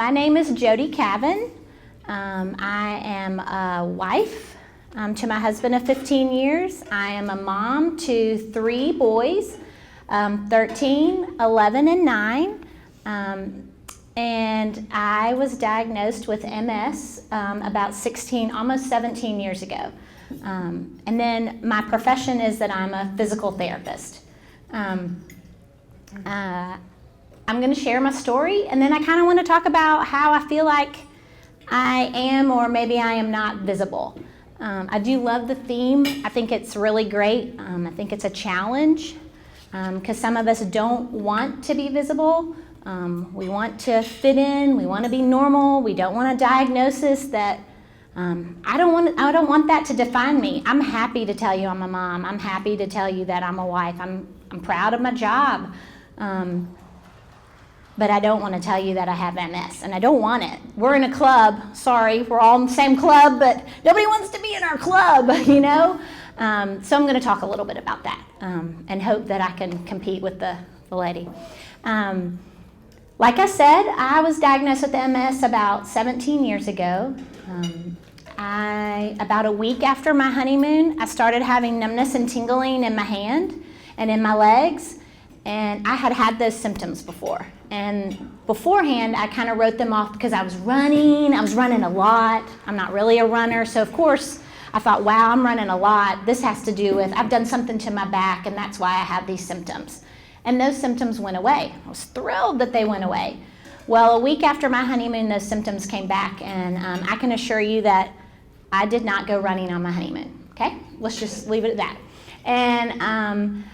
My name is Jodi Cavin. I am a wife to my husband of 15 years. I am a mom to 3 boys, 13, 11, and 9. And I was diagnosed with MS about 16, almost 17 years ago. And then my profession is that I'm a physical therapist. I'm going to share my story, and then I kind of want to talk about how I feel like I am, or maybe I am not, visible. I do love the theme. I think it's really great. I think it's a challenge because some of us don't want to be visible. We want to fit in. We want to be normal. We don't want a diagnosis that I don't want that to define me. I'm happy to tell you I'm a mom. I'm happy to tell you that I'm a wife. I'm proud of my job. But I don't want to tell you that I have MS, and I don't want it. We're in a club. Sorry, we're all in the same club, but nobody wants to be in our club, you know? So I'm going to talk a little bit about that and hope that I can compete with the lady. Like I said, I was diagnosed with MS about 17 years ago. About a week after my honeymoon, I started having numbness and tingling in my hand and in my legs, and I had had those symptoms before. And beforehand, I kind of wrote them off because I was running a lot. I'm not really a runner, so of course, I thought, wow, I'm running a lot. This has to do with, I've done something to my back, and that's why I have these symptoms. And those symptoms went away. I was thrilled that they went away. Well, a week after my honeymoon, those symptoms came back, and I can assure you that I did not go running on my honeymoon, okay? Let's just leave it at that. And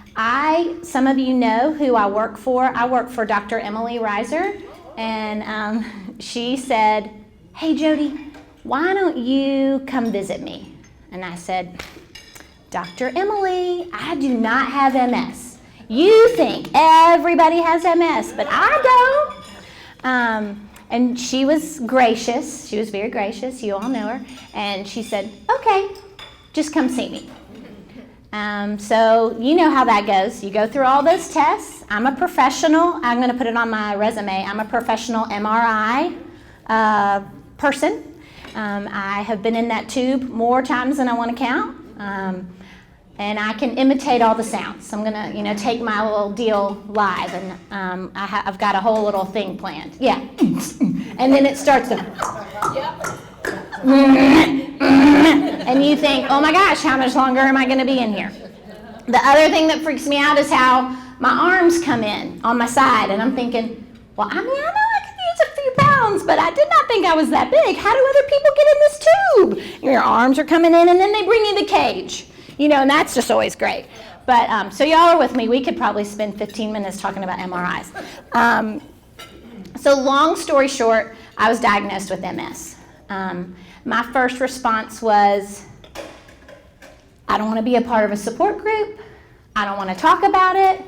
some of you know who I work for. I work for Dr. Emily Reiser, and she said, hey, Jodi, why don't you come visit me? And I said, Dr. Emily, I do not have MS. You think everybody has MS, but I don't. And she was gracious. She was very gracious. You all know her. And she said, okay, just come see me. So you know how that goes. You go through all those tests. I'm a professional. I'm going to put it on my resume. I'm a professional MRI person. I have been in that tube more times than I want to count. And I can imitate all the sounds. I'm going to, take my little deal live, and I've got a whole little thing planned. Yeah. And then it starts to... And you think, oh my gosh, how much longer am I going to be in here? The other thing that freaks me out is how my arms come in on my side, and I'm thinking, well, I know I could use a few pounds, but I did not think I was that big. How do other people get in this tube? Your arms are coming in, and then they bring you the cage, and that's just always great. But so y'all are with me. We could probably spend 15 minutes talking about MRIs. So long story short, I was diagnosed with MS. My first response was, I don't want to be a part of a support group. I don't want to talk about it.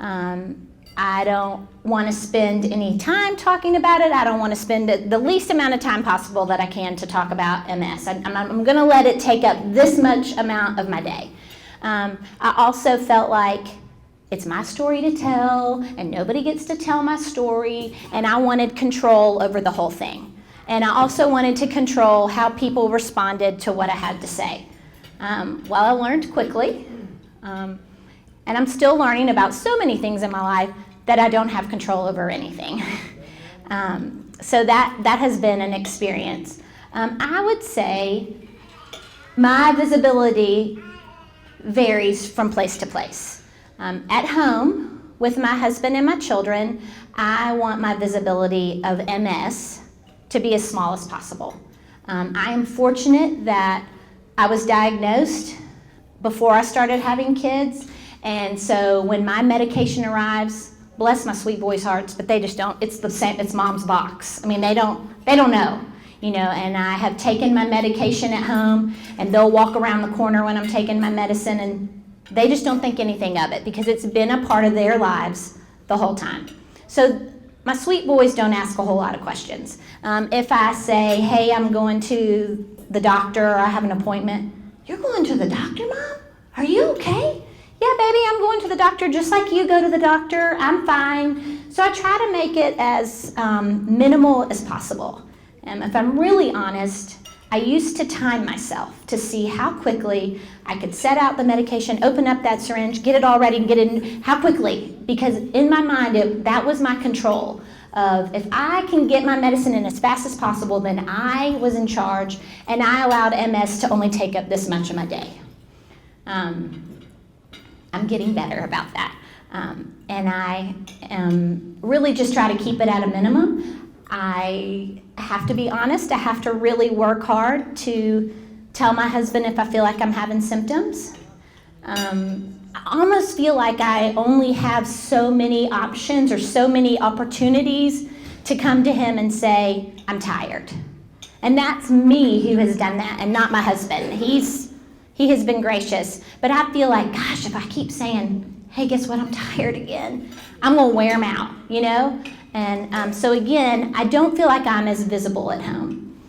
I don't want to spend any time talking about it. I don't want to spend the least amount of time possible that I can to talk about MS. I'm going to let it take up this much amount of my day. I also felt like it's my story to tell, and nobody gets to tell my story, and I wanted control over the whole thing. And I also wanted to control how people responded to what I had to say. Well, I learned quickly, and I'm still learning about so many things in my life that I don't have control over anything. So that has been an experience. I would say my visibility varies from place to place. At home, with my husband and my children, I want my visibility of MS to be as small as possible. I am fortunate that I was diagnosed before I started having kids, and so when my medication arrives, bless my sweet boys' hearts, but they just don't, it's the same, it's mom's box. I mean, they don't know, and I have taken my medication at home, and they'll walk around the corner when I'm taking my medicine, and they just don't think anything of it because it's been a part of their lives the whole time. So my sweet boys don't ask a whole lot of questions. If I say, hey, I'm going to the doctor, or I have an appointment, you're going to the doctor, Mom? Are you okay? Yeah, baby, I'm going to the doctor just like you go to the doctor. I'm fine. So I try to make it as minimal as possible. And if I'm really honest, I used to time myself to see how quickly I could set out the medication, open up that syringe, get it all ready, and get it in, how quickly. Because in my mind, that was my control of if I can get my medicine in as fast as possible, then I was in charge, and I allowed MS to only take up this much of my day. I'm getting better about that. And I really just try to keep it at a minimum. I have to be honest, I have to really work hard to tell my husband if I feel like I'm having symptoms. I almost feel like I only have so many options or so many opportunities to come to him and say, I'm tired. And that's me who has done that and not my husband. He has been gracious. But I feel like, gosh, if I keep saying, hey, guess what, I'm tired again, I'm going to wear him out, you know? And so again, I don't feel like I'm as visible at home.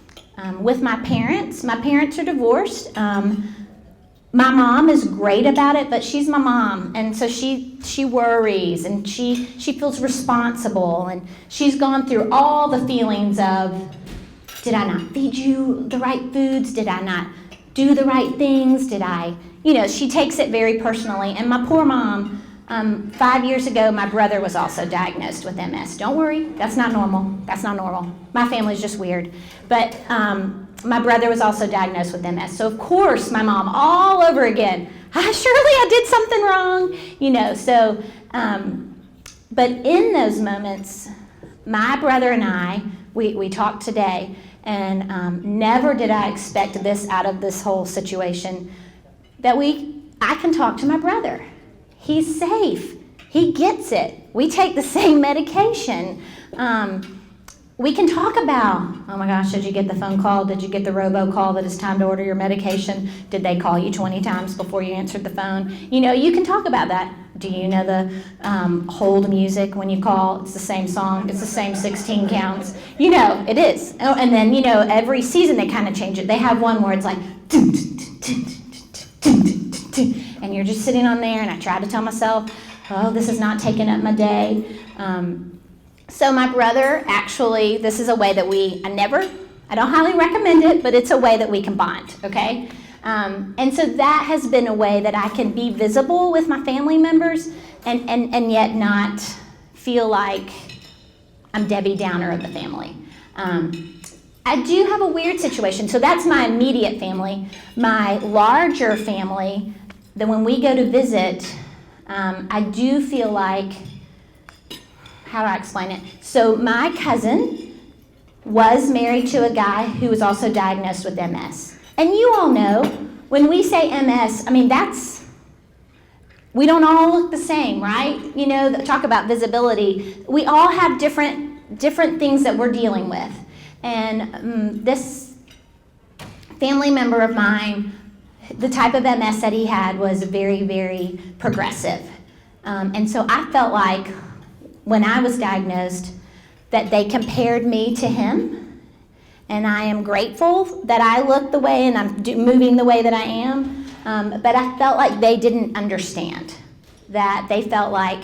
With my parents are divorced. My mom is great about it, but she's my mom, and so she worries, and she feels responsible, and she's gone through all the feelings of, did I not feed you the right foods? Did I not do the right things? She takes it very personally. And my poor mom, 5 years ago, my brother was also diagnosed with MS. Don't worry, that's not normal. That's not normal. My family's just weird. But my brother was also diagnosed with MS. So of course, my mom all over again, surely I did something wrong, but in those moments, my brother and I, we talked today, and never did I expect this out of this whole situation, that I can talk to my brother. He's safe. He gets it. We take the same medication. We can talk about, oh my gosh, did you get the phone call? Did you get the robocall that it's time to order your medication? Did they call you 20 times before you answered the phone? You can talk about that. Do you know the hold music when you call? It's the same song. It's the same 16 counts. It is. Oh, and then, every season they kind of change it. They have one where it's like, and you're just sitting on there, and I try to tell myself, oh, this is not taking up my day. So my brother, actually, this is a way that I don't highly recommend it, but it's a way that we can bond, okay? And so that has been a way that I can be visible with my family members and yet not feel like I'm Debbie Downer of the family. I do have a weird situation. So that's my immediate family. My larger family, that when we go to visit, I do feel like, how do I explain it? So my cousin was married to a guy who was also diagnosed with MS. And you all know, when we say MS, we don't all look the same, right? Talk about visibility. We all have different things that we're dealing with. And this family member of mine, the type of MS that he had was very, very progressive. And so I felt like when I was diagnosed that they compared me to him. And I am grateful that I look the way and I'm moving the way that I am. But I felt like they didn't understand. That they felt like,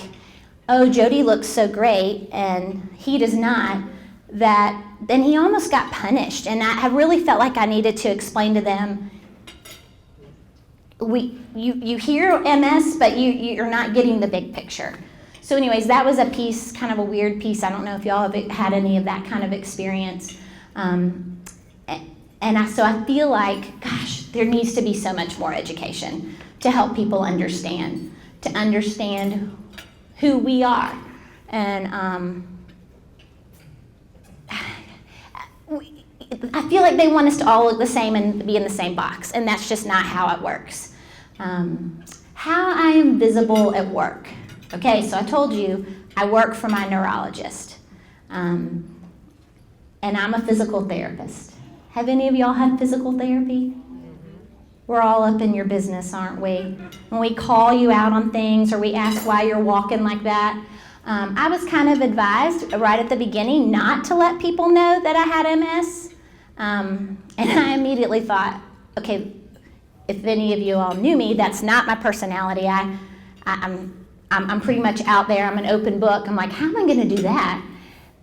oh, Jodi looks so great and he does not. That then he almost got punished. And I really felt like I needed to explain to them, you hear MS, but you're not getting the big picture. So anyways, that was a piece, kind of a weird piece. I don't know if y'all have had any of that kind of experience. So I feel like, gosh, there needs to be so much more education to help people understand who we are. And I feel like they want us to all look the same and be in the same box, and that's just not how it works. How I am visible at work. Okay, so I told you I work for my neurologist, and I'm a physical therapist. Have any of y'all had physical therapy? We're all up in your business, aren't we? When we call you out on things or we ask why you're walking like that. I was kind of advised right at the beginning not to let people know that I had MS. And I immediately thought, okay, if any of you all knew me, that's not my personality. I'm pretty much out there. I'm an open book. I'm like, how am I going to do that?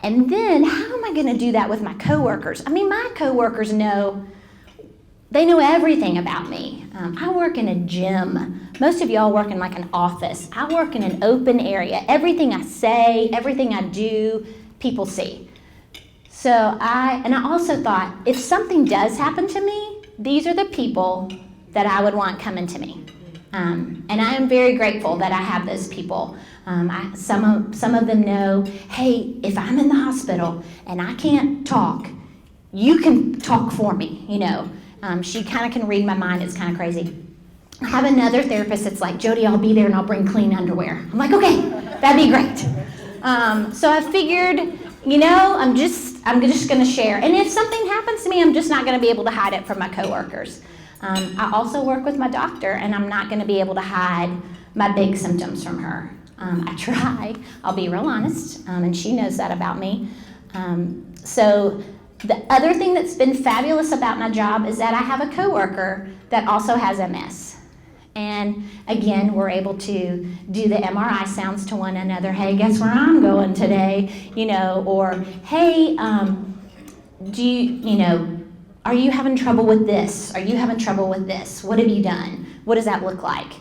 And then how am I going to do that with my coworkers? I mean, my coworkers know everything about me. I work in a gym. Most of y'all work in like an office. I work in an open area. Everything I say, everything I do, people see. So I also thought, if something does happen to me, these are the people that I would want coming to me. And I am very grateful that I have those people. Some of them know, hey, if I'm in the hospital and I can't talk, you can talk for me, you know. She kind of can read my mind. It's kind of crazy. I have another therapist that's like, Jodi, I'll be there and I'll bring clean underwear. I'm like, okay, that'd be great. So I figured, you know, I'm just going to share. And if something happens to me, I'm just not going to be able to hide it from my coworkers. I also work with my doctor, and I'm not going to be able to hide my big symptoms from her. I try. I'll be real honest, and she knows that about me. So the other thing that's been fabulous about my job is that I have a coworker that also has MS. And again, we're able to do the MRI sounds to one another. Hey, guess where I'm going today? You know, or hey, are you having trouble with this? Are you having trouble with this? What have you done? What does that look like?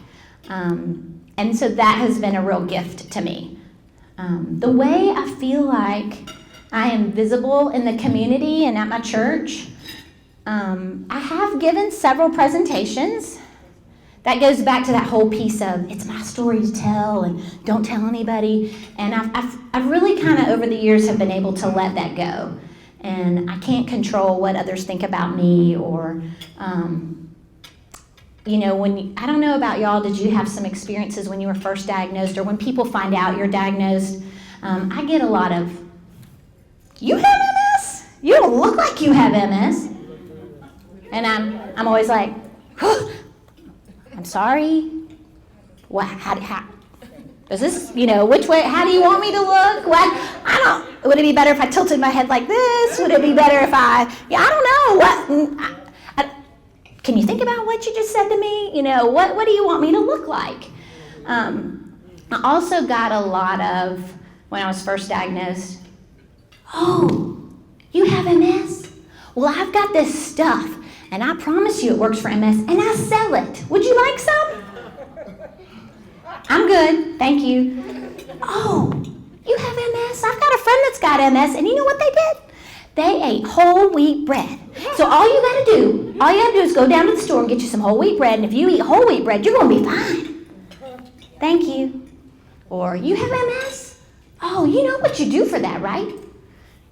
And so that has been a real gift to me. The way I feel like I am visible in the community and at my church, I have given several presentations. That goes back to that whole piece of it's my story to tell and don't tell anybody. And I've really kind of over the years have been able to let that go. And I can't control what others think about me or, you know, I don't know about y'all, did you have some experiences when you were first diagnosed or when people find out you're diagnosed? I get a lot of, you have MS? You don't look like you have MS. And I'm always like, I'm sorry. What? How? Is this, you know, which way? How do you want me to look? What? Would it be better if I tilted my head like this? Would it be better if I don't know. What? Can you think about what you just said to me? You know, what do you want me to look like? I also got a lot of, when I was first diagnosed, oh, you have MS? Well, I've got this stuff, and I promise you it works for MS, and I sell it. Would you like some? I'm good, thank you. Oh, you have MS? I've got a friend that's got MS, and you know what they did? They ate whole wheat bread. So all you have to do is go down to the store and get you some whole wheat bread, and if you eat whole wheat bread, you're going to be fine. Thank you. Or, you have MS? Oh, you know what you do for that, right?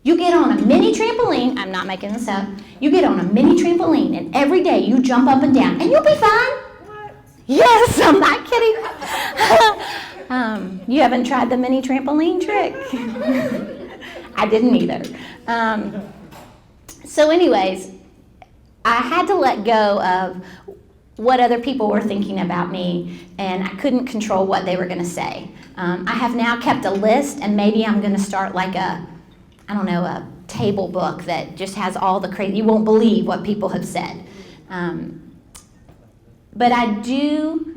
You get on a mini trampoline. I'm not making this up. You get on a mini trampoline, and every day you jump up and down, and you'll be fine. Yes, I'm not kidding. You haven't tried the mini trampoline trick? I didn't either. So anyways, I had to let go of what other people were thinking about me, and I couldn't control what they were going to say. I have now kept a list, and maybe I'm going to start like a table book that just has all the crazy, you won't believe what people have said. But I do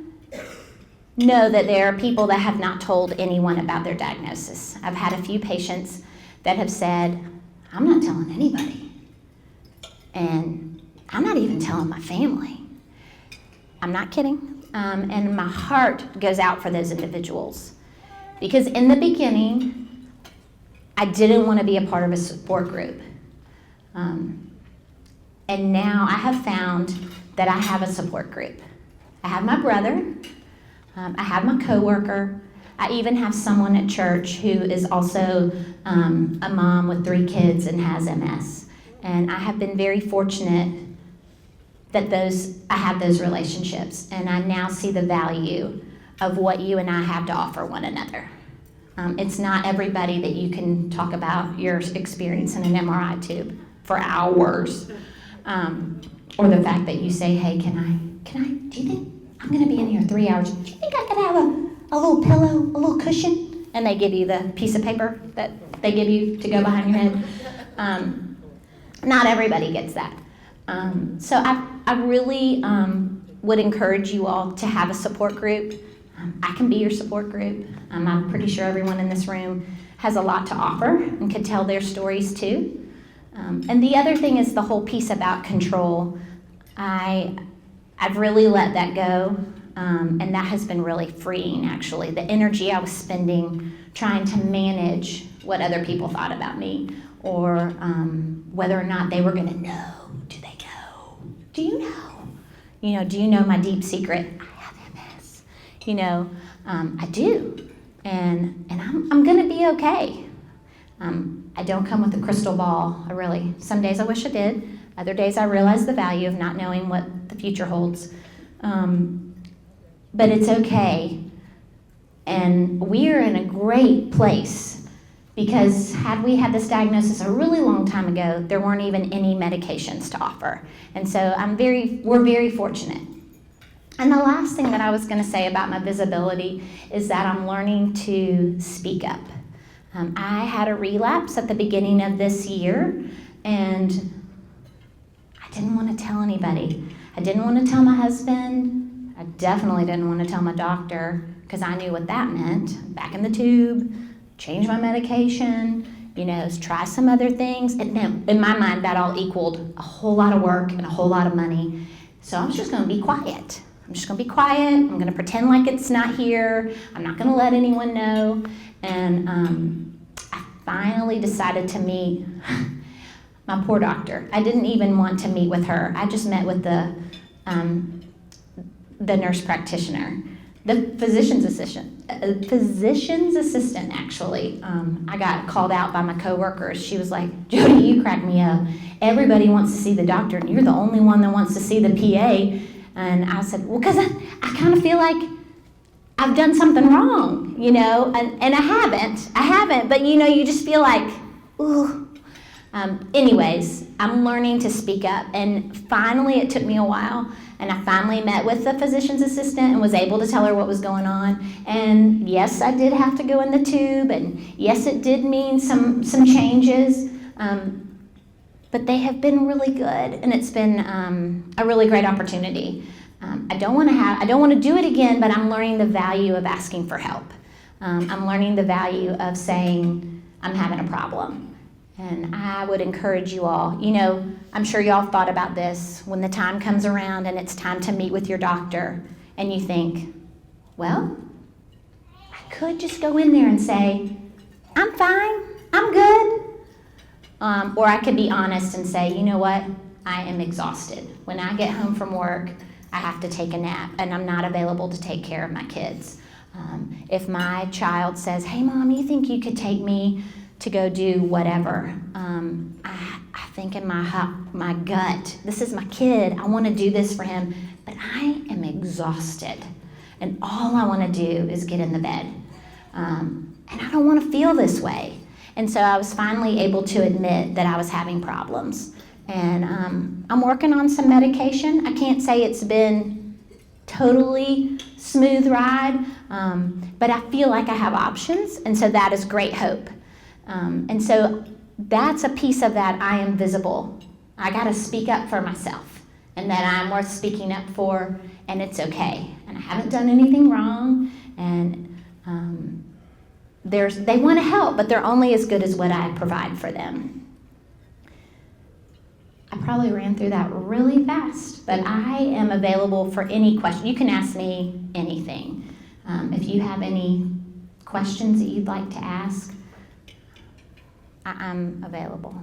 know that there are people that have not told anyone about their diagnosis. I've had a few patients that have said, I'm not telling anybody. And I'm not even telling my family. I'm not kidding. And my heart goes out for those individuals. Because in the beginning, I didn't want to be a part of a support group. And now I have found that I have a support group. I have my brother, I have my coworker, I even have someone at church who is also a mom with 3 kids and has MS. And I have been very fortunate that I have those relationships, and I now see the value of what you and I have to offer one another. It's not everybody that you can talk about your experience in an MRI tube for hours. Or the fact that you say, hey, can I, do you think I'm going to be in here 3 hours? Do you think I could have a little pillow, a little cushion? And they give you the piece of paper that they give you to go behind your head. Not everybody gets that. So I really would encourage you all to have a support group. I can be your support group. I'm pretty sure everyone in this room has a lot to offer and could tell their stories too. And the other thing is the whole piece about control. I've really let that go, and that has been really freeing, actually. The energy I was spending trying to manage what other people thought about me, or whether or not they were going to know. Do they know? Do you know? Do you know my deep secret? I have MS. I do, and I'm going to be okay. I don't come with a crystal ball. Some days I wish I did. Other days I realize the value of not knowing what the future holds. But it's okay. And we're in a great place because had we had this diagnosis a really long time ago, there weren't even any medications to offer. And so we're very fortunate. And the last thing that I was going to say about my visibility is that I'm learning to speak up. I had a relapse at the beginning of this year, and I didn't want to tell anybody. I didn't want to tell my husband. I definitely didn't want to tell my doctor because I knew what that meant. Back in the tube, change my medication, try some other things. And in my mind, that all equaled a whole lot of work and a whole lot of money. So I was just going to be quiet. I'm going to pretend like it's not here. I'm not going to let anyone know. And I finally decided to meet my poor doctor. I didn't even want to meet with her. I just met with the nurse practitioner, the physician's assistant actually. I got called out by my coworkers. She was like, "Jodi, you crack me up. Everybody wants to see the doctor, and you're the only one that wants to see the PA." And I said, "Well, because I kind of feel like I've done something wrong, and I haven't, but you just feel like, ooh." Anyways, I'm learning to speak up, and finally, it took me a while, and I finally met with the physician's assistant and was able to tell her what was going on. And yes, I did have to go in the tube, and yes, it did mean some changes, but they have been really good, and it's been a really great opportunity. I don't want to do it again, but I'm learning the value of asking for help. I'm learning the value of saying, I'm having a problem. And I would encourage you all, I'm sure y'all thought about this when the time comes around and it's time to meet with your doctor, and you think, well, I could just go in there and say, I'm fine, I'm good. Or I could be honest and say, you know what, I am exhausted. When I get home from work, I have to take a nap, and I'm not available to take care of my kids. If my child says, hey, Mom, you think you could take me to go do whatever? I think in my gut, this is my kid. I want to do this for him, but I am exhausted, and all I want to do is get in the bed. And I don't want to feel this way. And so I was finally able to admit that I was having problems. And I'm working on some medication. I can't say it's been totally smooth ride, but I feel like I have options, and so that is great hope. And so that's a piece of that I am visible. I got to speak up for myself, and that I'm worth speaking up for, and it's okay. And I haven't done anything wrong, and they want to help, but they're only as good as what I provide for them. I probably ran through that really fast, but I am available for any question. You can ask me anything. If you have any questions that you'd like to ask, I'm available.